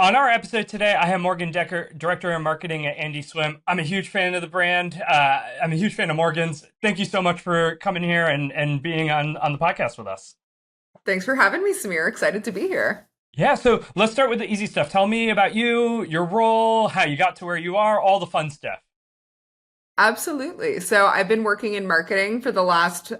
On our episode today, I have Morgan Decker, Director of Marketing at Andie Swim. I'm a huge fan of the brand. I'm a huge fan of Morgan's. Thank you so much for coming here and being on the podcast with us. Thanks for having me, Samir. Excited to be here. Yeah, so let's start with the easy stuff. Tell me about you, your role, how you got to where you are, all the fun stuff. Absolutely. So I've been working in marketing for the last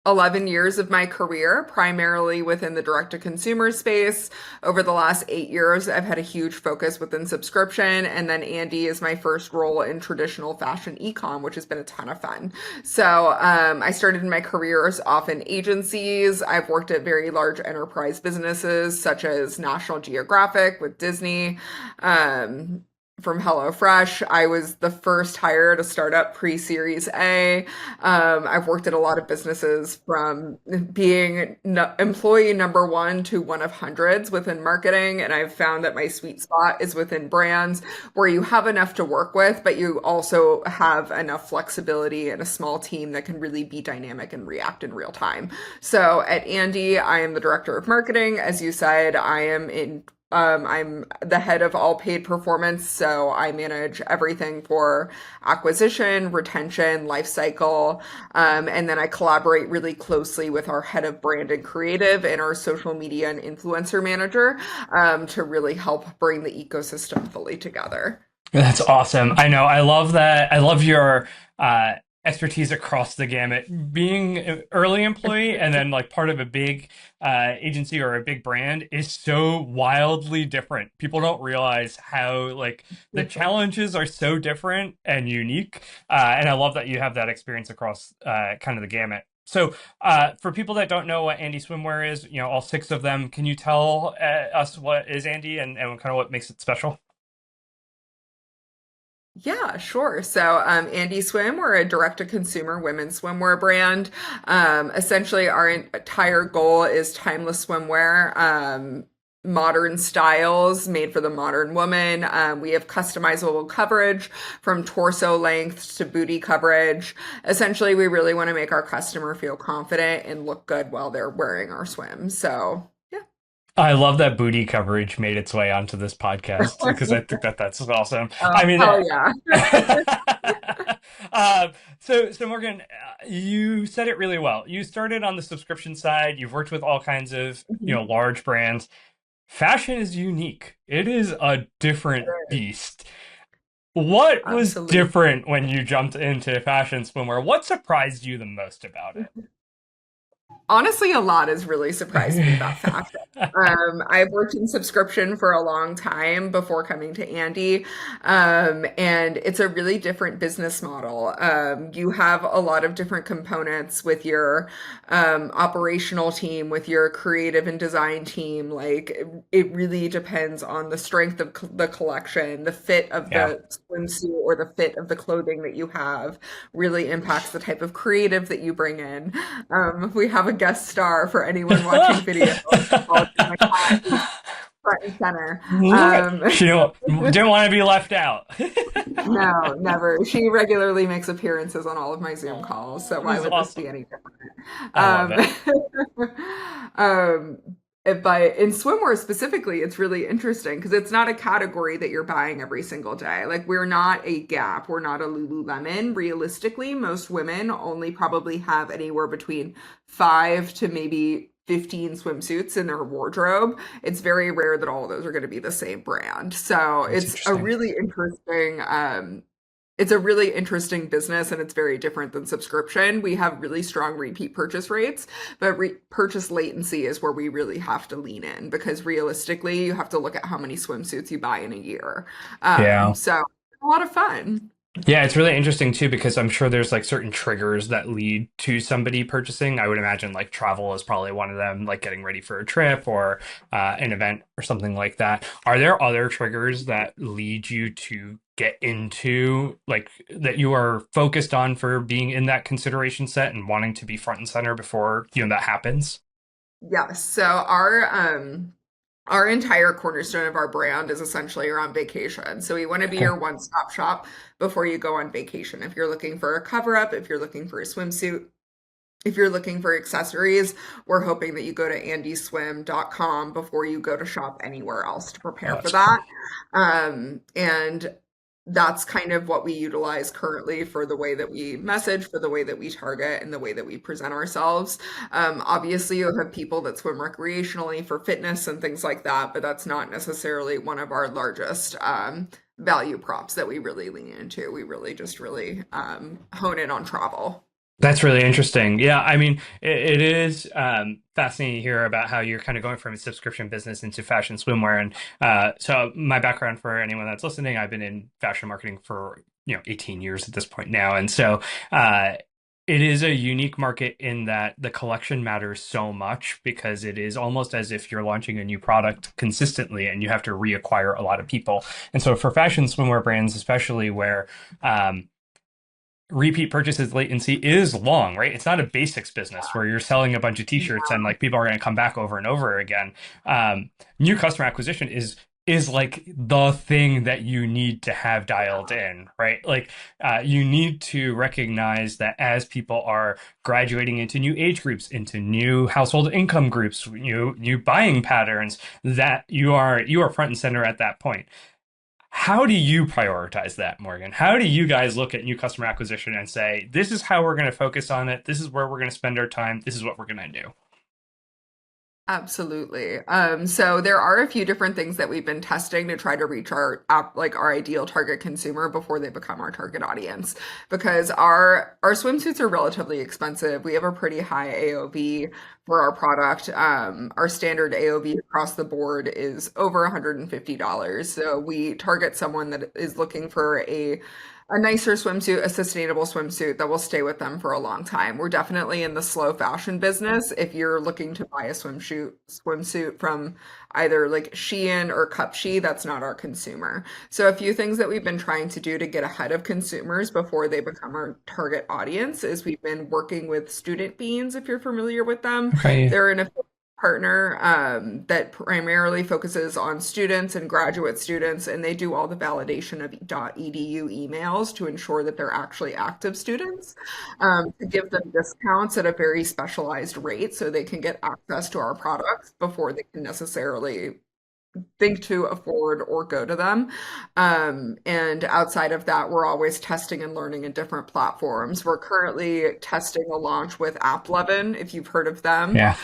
11 years of my career, primarily within the direct-to-consumer space. Over the last 8 years, I've had a huge focus within subscription, and then Andie is my first role in traditional fashion ecom, which has been a ton of fun. So I started my careers off in agencies. I've worked at very large enterprise businesses such as National Geographic with Disney. Um, from HelloFresh. I was the first hire at a startup pre-Series A. I've worked at a lot of businesses from being employee number one to one of hundreds within marketing. And I've found that my sweet spot is within brands where you have enough to work with, but you also have enough flexibility and a small team that can really be dynamic and react in real time. So at Andie, I am the director of marketing. As you said, I'm the head of all paid performance, so I manage everything for acquisition, retention, life cycle, and then I collaborate really closely with our head of brand and creative and our social media and influencer manager to really help bring the ecosystem fully together. That's awesome. I know. I love that. I love your expertise across the gamut. Being an early employee and then like part of a big agency or a big brand is so wildly different. People don't realize how like the challenges are so different and unique. And I love that you have that experience across kind of the gamut. So, for people that don't know what Andie Swimwear is, all six of them, can you tell us what is Andie and kind of what makes it special? Yeah, sure. So, Andie Swim, we're a direct-to-consumer women's swimwear brand. Essentially, our entire goal is timeless swimwear, modern styles made for the modern woman. We have customizable coverage from torso length to booty coverage. Essentially, we really want to make our customer feel confident and look good while they're wearing our swim. So, yeah. I love that booty coverage made its way onto this podcast because I think that that's awesome. Oh, I mean, hell yeah. so Morgan, you said it really well. You started on the subscription side. You've worked with all kinds of, large brands. Fashion is unique. It is a different beast. What was Absolutely. different when you jumped into fashion swimwear? What surprised you the most about Honestly, a lot has really surprised me about it? fashion. I've worked in subscription for a long time before coming to Andie, and it's a really different business model. You have a lot of different components with your operational team, with your creative and design team. Like, it really depends on the strength of the collection, the fit of Yeah. the swimsuit, or the fit of the clothing that you have really impacts the type of creative that you bring in. We have a guest star for anyone watching video. My cat, who's front and center. She didn't want to be left out. No, never. She regularly makes appearances on all of my Zoom calls, so This why is would this awesome. be any different? I love Um, it. um, but in swimwear specifically, it's really interesting because it's not a category that you're buying every single day. Like, we're not a Gap, we're not a Lululemon. Realistically, most women only probably have anywhere between five to maybe 15 swimsuits in their wardrobe. It's very rare that all of those are going to be the same brand. So That's interesting. it's a really interesting business, and it's very different than subscription. We have really strong repeat purchase rates, but purchase latency is where we really have to lean in because realistically, you have to look at how many swimsuits you buy in a year. Yeah. So a lot of fun. Yeah, it's really interesting too because I'm sure there's like certain triggers that lead to somebody purchasing. I would imagine like travel is probably one of them, like getting ready for a trip or an event or something like that. Are there other triggers that lead you to get into like that you are focused on for being in that consideration set and wanting to be front and center before, that happens? Yes. So our entire cornerstone of our brand is essentially around vacation. So we want to be Okay. your one-stop shop before you go on vacation. If you're looking for a cover up, if you're looking for a swimsuit, If you're looking for accessories, we're hoping that you go to andieswim.com before you go to shop anywhere else to Oh, prepare for that's cool. that. And that's kind of what we utilize currently for the way that we message, for the way that we target, and the way that we present ourselves. Obviously, you have people that swim recreationally for fitness and things like that, but that's not necessarily one of our largest value props that we really lean into. We really just really hone in on travel. That's really interesting. Yeah, I mean, it is fascinating to hear about how you're kind of going from a subscription business into fashion swimwear. And so, my background for anyone that's listening, I've been in fashion marketing for 18 years at this point now, and so it is a unique market in that the collection matters so much because it is almost as if you're launching a new product consistently, and you have to reacquire a lot of people. And so, for fashion swimwear brands, especially where repeat purchases latency is long, right? It's not a basics business where you're selling a bunch of t-shirts and like people are going to come back over and over again. New customer acquisition is like the thing that you need to have dialed in, right? Like you need to recognize that as people are graduating into new age groups, into new household income groups, new buying patterns, that you are front and center at that point. How do you prioritize that, Morgan? How do you guys look at new customer acquisition and say, this is how we're going to focus on it. This is where we're going to spend our time. This is what we're going to do. Absolutely. So there are a few different things that we've been testing to try to reach like our ideal target consumer before they become our target audience. Because our swimsuits are relatively expensive. We have a pretty high AOV for our product. Our standard AOV across the board is over $150. So we target someone that is looking for a nicer swimsuit, a sustainable swimsuit that will stay with them for a long time. We're definitely in the slow fashion business. If you're looking to buy a swimsuit from either like Shein or Cupshe, that's not our consumer. So a few things that we've been trying to do to get ahead of consumers before they become our target audience is we've been working with Student Beans, if you're familiar with them. Okay. They're an partner that primarily focuses on students and graduate students, and they do all the validation of .edu emails to ensure that they're actually active students, to give them discounts at a very specialized rate so they can get access to our products before they can necessarily think to afford or go to them. And outside of that, we're always testing and learning in different platforms. We're currently testing a launch with AppLovin, if you've heard of them. Yeah.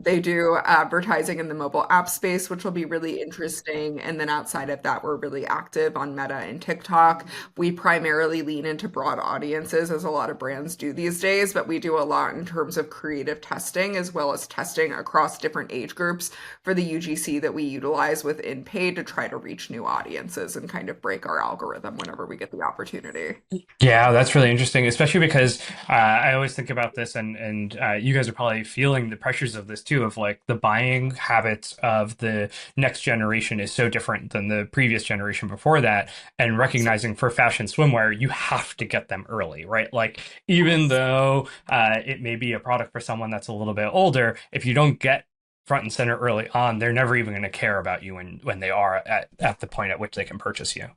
They do advertising in the mobile app space, which will be really interesting. And then outside of that, we're really active on Meta and TikTok. We primarily lean into broad audiences, as a lot of brands do these days, but we do a lot in terms of creative testing as well as testing across different age groups for the UGC that we utilize within paid to try to reach new audiences and kind of break our algorithm whenever we get the opportunity. Yeah, that's really interesting, especially because I always think about this, and you guys are probably feeling the pressures of this too, of like the buying habits of the next generation is so different than the previous generation before that, and recognizing for fashion swimwear, you have to get them early, right? Like even though it may be a product for someone that's a little bit older, if you don't get front and center early on, they're never even going to care about you when they are at the point at which they can purchase you.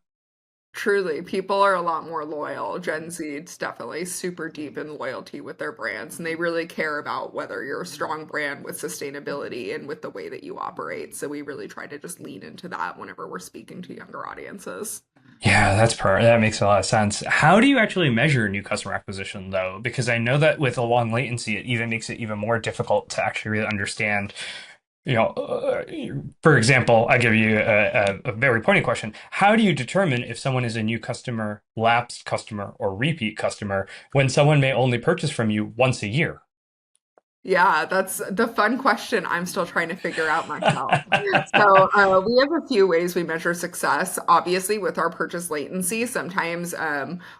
Truly, people are a lot more loyal. Gen Z is definitely super deep in loyalty with their brands, and they really care about whether you're a strong brand with sustainability and with the way that you operate. So we really try to just lean into that whenever we're speaking to younger audiences. Yeah, that makes a lot of sense. How do you actually measure new customer acquisition though? Because I know that with a long latency, it even makes it even more difficult to actually really understand. For example, I give you a very pointed question. How do you determine if someone is a new customer, lapsed customer, or repeat customer when someone may only purchase from you once a year? Yeah, that's the fun question I'm still trying to figure out myself. So, we have a few ways we measure success. Obviously, with our purchase latency, sometimes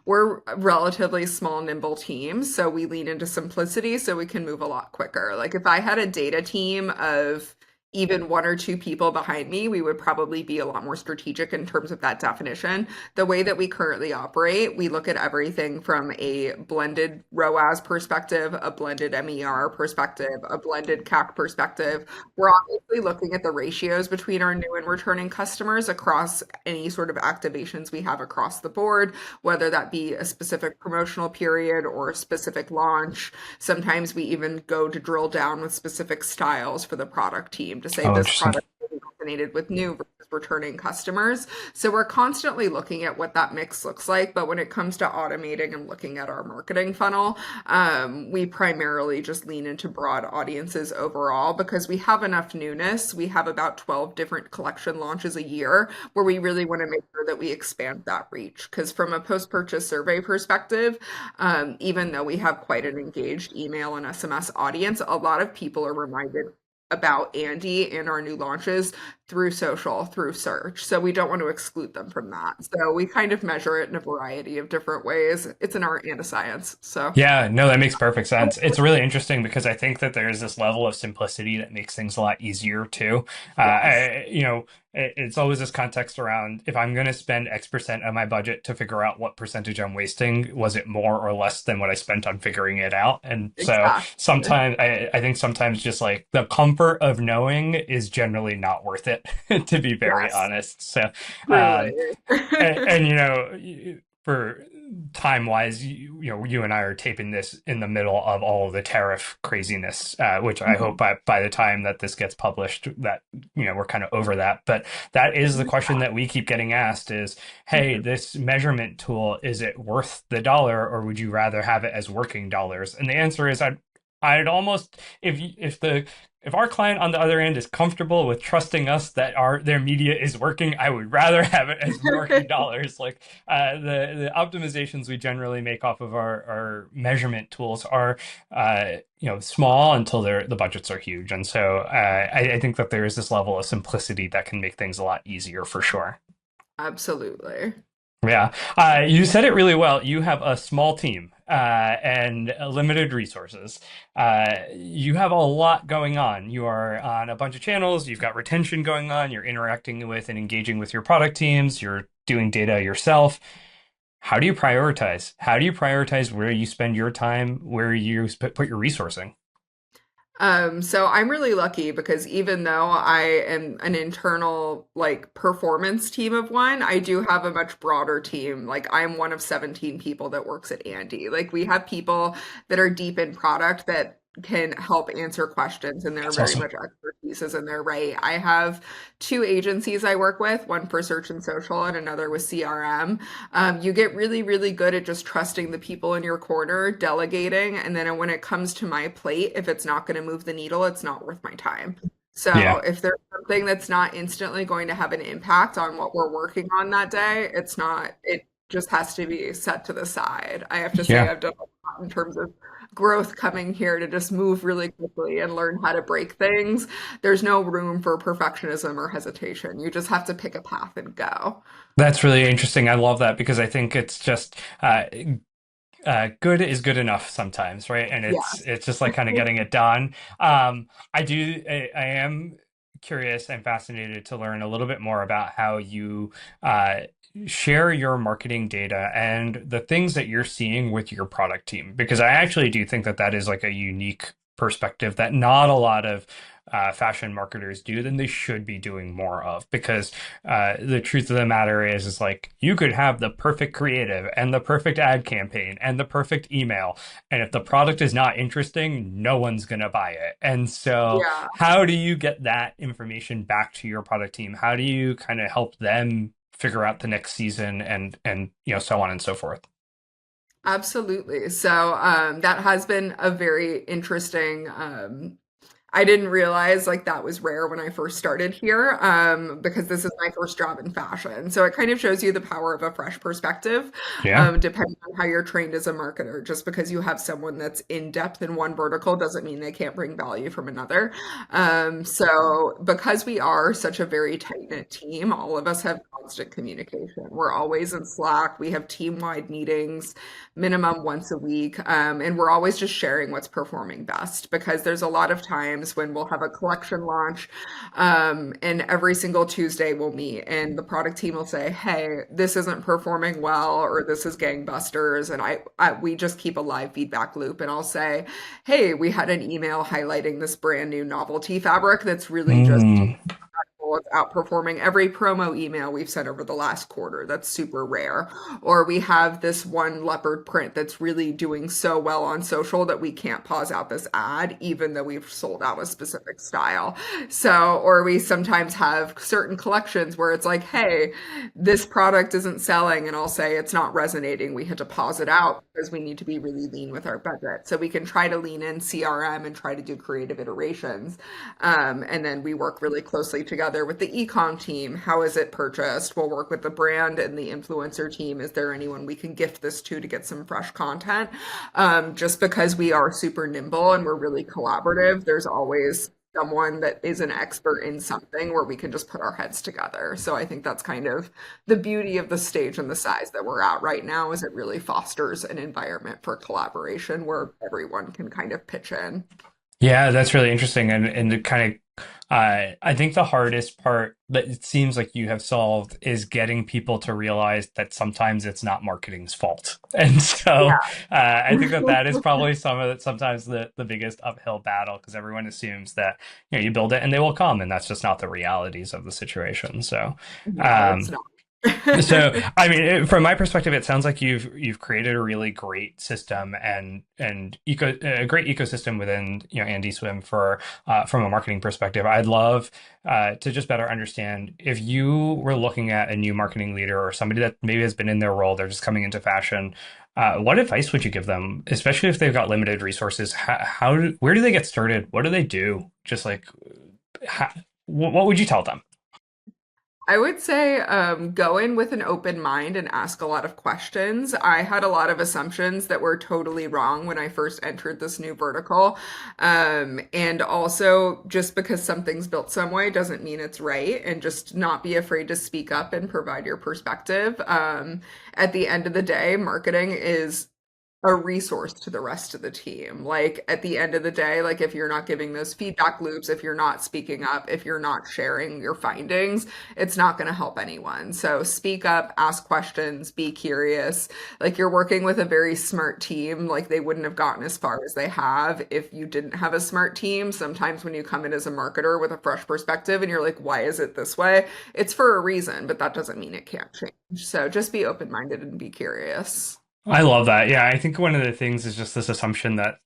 we're a relatively small, nimble teams, so we lean into simplicity so we can move a lot quicker. Like if I had a data team of even one or two people behind me, we would probably be a lot more strategic in terms of that definition. The way that we currently operate, we look at everything from a blended ROAS perspective, a blended MER perspective, a blended CAC perspective. We're obviously looking at the ratios between our new and returning customers across any sort of activations we have across the board, whether that be a specific promotional period or a specific launch. Sometimes we even go to drill down with specific styles for the product team to say Oh, this interesting. product really resonated with new versus returning customers. So we're constantly looking at what that mix looks like. But when it comes to automating and looking at our marketing funnel, we primarily just lean into broad audiences overall because we have enough newness. We have about 12 different collection launches a year where we really want to make sure that we expand that reach. Because from a post-purchase survey perspective, even though we have quite an engaged email and SMS audience, a lot of people are reminded about Andie and our new launches through social, through search. So we don't want to exclude them from that. So we kind of measure it in a variety of different ways. It's an art and a science. So Yeah, no, that makes perfect sense. It's really interesting because I think that there's this level of simplicity that makes things a lot easier too. yes, It's always this context around if I'm going to spend X% of my budget to figure out what percentage I'm wasting, was it more or less than what I spent on figuring it out? And so exactly. sometimes I think sometimes just like the comfort of knowing is generally not worth it, to be very Yes, honest. So, truly. um, and for time wise, you and I are taping this in the middle of all of the tariff craziness, which I hope Mhm. by the time that this gets published, that we're kind of over that. But that is the question that we keep getting asked: is, hey, this measurement tool, is it worth the dollar, or would you rather have it as working dollars? And the answer is, I'd almost if our client on the other end is comfortable with trusting us that their media is working, I would rather have it as working dollars. Like the optimizations we generally make off of our measurement tools are small until the budgets are huge, and so I think that there is this level of simplicity that can make things a lot easier for sure. Absolutely. Yeah, you said it really well. You have a small team and limited resources. You have a lot going on. You are on a bunch of channels. You've got retention going on. You're interacting with and engaging with your product teams. You're doing data yourself. How do you prioritize? How do you prioritize where you spend your time, where you put your resourcing? So I'm really lucky because even though I am an internal like performance team of one, I do have a much broader team. Like I'm one of 17 people that works at Andie. Like we have people that are deep in product that can help answer questions and they're That's very awesome. much expertise is in their right. I have two agencies I work with, one for search and social and another with CRM. You get really, really good at just trusting the people in your corner, delegating, and then when it comes to my plate, if it's not going to move the needle, it's not worth my time. So Yeah, if there's something that's not instantly going to have an impact on what we're working on that day, it's not, it just has to be set to the side. I have to say yeah. I've done a lot in terms of growth coming here to just move really quickly and learn how to break things. There's no room for perfectionism or hesitation. You just have to pick a path and go. That's really interesting. I love that because I think it's just good is good enough sometimes, right? And Yeah. it's just like kind of getting it done. I am curious and fascinated to learn a little bit more about how you uh, share your marketing data and the things that you're seeing with your product team, because I actually do think that that is like a unique perspective that not a lot of fashion marketers do, then they should be doing more of, because the truth of the matter is like you could have the perfect creative and the perfect ad campaign and the perfect email, and if the product is not interesting, no one's gonna buy it. And so Yeah. how do you get that information back to your product team? How do you kind of help them figure out the next season and so on and so forth? Absolutely. So that has been a very interesting I didn't realize like that was rare when I first started here, because this is my first job in fashion. So it kind of shows you the power of a fresh perspective, Yeah. depending on how you're trained as a marketer. Just because you have someone that's in depth in one vertical doesn't mean they can't bring value from another. So because we are such a very tight-knit team, all of us have constant communication. We're always in Slack. We have team-wide meetings minimum once a week. And we're always just sharing what's performing best because there's a lot of times times when we'll have a collection launch. And every single Tuesday we'll meet and the product team will say, hey, this isn't performing well, or this is gangbusters. And we just keep a live feedback loop, and I'll say, hey, we had an email highlighting this brand new novelty fabric that's really just Mm. it's outperforming every promo email we've sent over the last quarter. That's super rare. Or we have this one leopard print that's really doing so well on social that we can't pause out this ad, even though we've sold out a specific style. So, or we sometimes have certain collections where it's like, hey, this product isn't selling, and I'll say it's not resonating. We had to pause it out because we need to be really lean with our budget. So we can try to lean in CRM and try to do creative iterations. And then we work really closely together with the ecom team. How is it purchased? We'll work with the brand and the influencer team. Is there anyone we can gift this to get some fresh content? Just because we are super nimble and we're really collaborative, there's always someone that is an expert in something where we can just put our heads together. So I think that's kind of the beauty of the stage and the size that we're at right now, is it really fosters an environment for collaboration where everyone can kind of pitch in. Yeah, that's really interesting, and it kind of I think the hardest part that it seems like you have solved is getting people to realize that sometimes it's not marketing's fault. And so I think that that is probably sometimes the biggest uphill battle, because everyone assumes that you build it and they will come, and that's just not the realities of the situation. So No, it's um, not. so, I mean, from my perspective, it sounds like you've created a really great system and a great ecosystem within Andie Swim for from a marketing perspective. I'd love to just better understand, if you were looking at a new marketing leader or somebody that maybe has been in their role, they're just coming into fashion. What advice would you give them, especially if they've got limited resources? Where do they get started? What do they do? Just like, how, what would you tell them? I would say go in with an open mind and ask a lot of questions. I had a lot of assumptions that were totally wrong when I first entered this new vertical. And also, just because something's built some way doesn't mean it's right. And just not be afraid to speak up and provide your perspective. At the end of the day, marketing is a resource to the rest of the team. Like at the end of the day, like if you're not giving those feedback loops, if you're not speaking up, if you're not sharing your findings, it's not going to help anyone. So speak up, ask questions, be curious. Like you're working with a very smart team. Like they wouldn't have gotten as far as they have if you didn't have a smart team. Sometimes when you come in as a marketer with a fresh perspective and you're like, why is it this way? It's for a reason, but that doesn't mean it can't change. So just be open-minded and be curious. I love that. Yeah, I think one of the things is just this assumption that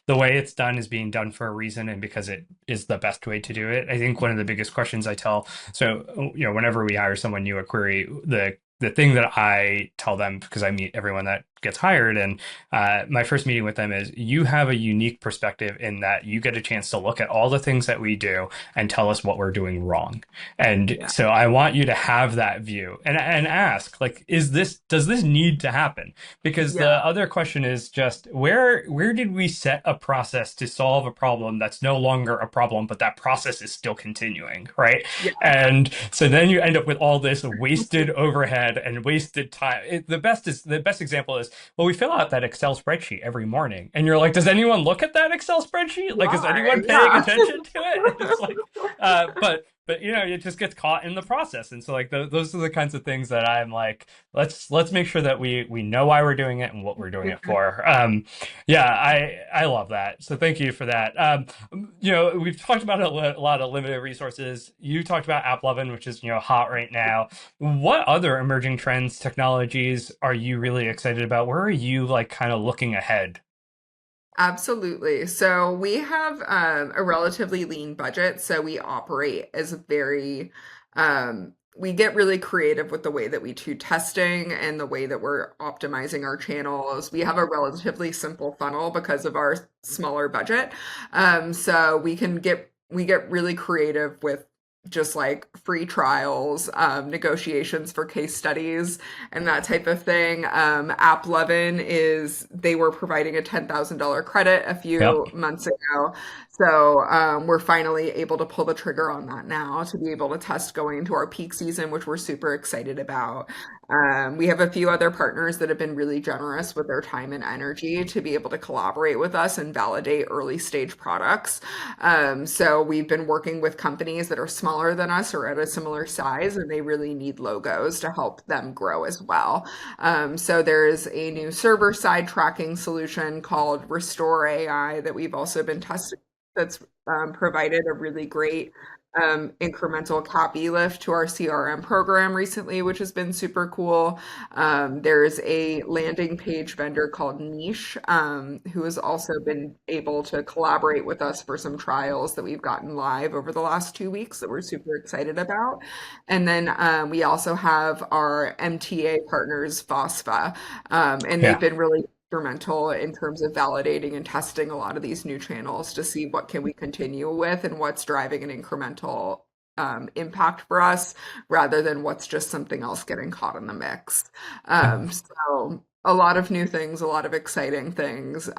the way it's done is being done for a reason and because it is the best way to do it. I think one of the biggest questions I tell, so whenever we hire someone new at Query, the thing that I tell them, because I meet everyone that gets hired, and my first meeting with them is, you have a unique perspective in that you get a chance to look at all the things that we do and tell us what we're doing wrong. And Yeah. so I want you to have that view and ask, like, does this need to happen? Because Yeah. the other question is just, where did we set a process to solve a problem that's no longer a problem, but that process is still continuing, right? Yeah. And so then you end up with all this wasted overhead and wasted time. The best example is, well, we fill out that Excel spreadsheet every morning, and you're like, does anyone look at that Excel spreadsheet? Like, is Why? anyone paying Yeah. attention to it? And it's like, but it just gets caught in the process. And so like those are the kinds of things that I'm like, let's make sure that we know why we're doing it and what we're doing it for. Yeah, I love that. So thank you for that. We've talked about a lot of limited resources. You talked about AppLovin, which is hot right now. What other emerging trends, technologies are you really excited about? Where are you like kind of looking ahead? Absolutely. So we have a relatively lean budget. So we operate as we get really creative with the way that we do testing and the way that we're optimizing our channels. We have a relatively simple funnel because of our smaller budget. So we get really creative with just like free trials, negotiations for case studies, and that type of thing. AppLovin they were providing a $10,000 credit a Yep. few months ago. So we're finally able to pull the trigger on that now to be able to test going into our peak season, which we're super excited about. We have a few other partners that have been really generous with their time and energy to be able to collaborate with us and validate early stage products. So we've been working with companies that are smaller than us or at a similar size, and they really need logos to help them grow as well. So there's a new server side tracking solution called Restore AI that we've also been testing that's provided a really great incremental copy lift to our CRM program recently, which has been super cool. There's a landing page vendor called Niche, who has also been able to collaborate with us for some trials that we've gotten live over the last 2 weeks that we're super excited about. And then we also have our MTA partners, Fosfa, and they've Yeah. been really instrumental in terms of validating and testing a lot of these new channels to see what can we continue with and what's driving an incremental impact for us rather than what's just something else getting caught in the mix. So a lot of new things, a lot of exciting things,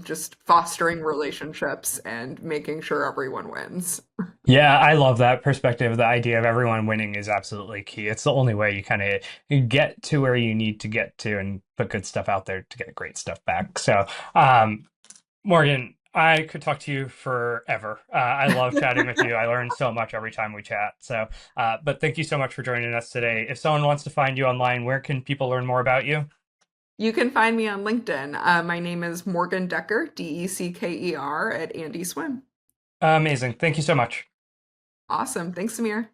just fostering relationships and making sure everyone wins. Yeah, I love that perspective. The idea of everyone winning is absolutely key. It's the only way you kind of get to where you need to get to and put good stuff out there to get great stuff back. So, Morgan, I could talk to you forever. I love chatting with you. I learn so much every time we chat. So, but thank you so much for joining us today. If someone wants to find you online, where can people learn more about you? You can find me on LinkedIn. My name is Morgan Decker, Decker at Andie Swim. Amazing. Thank you so much. Awesome. Thanks, Samir.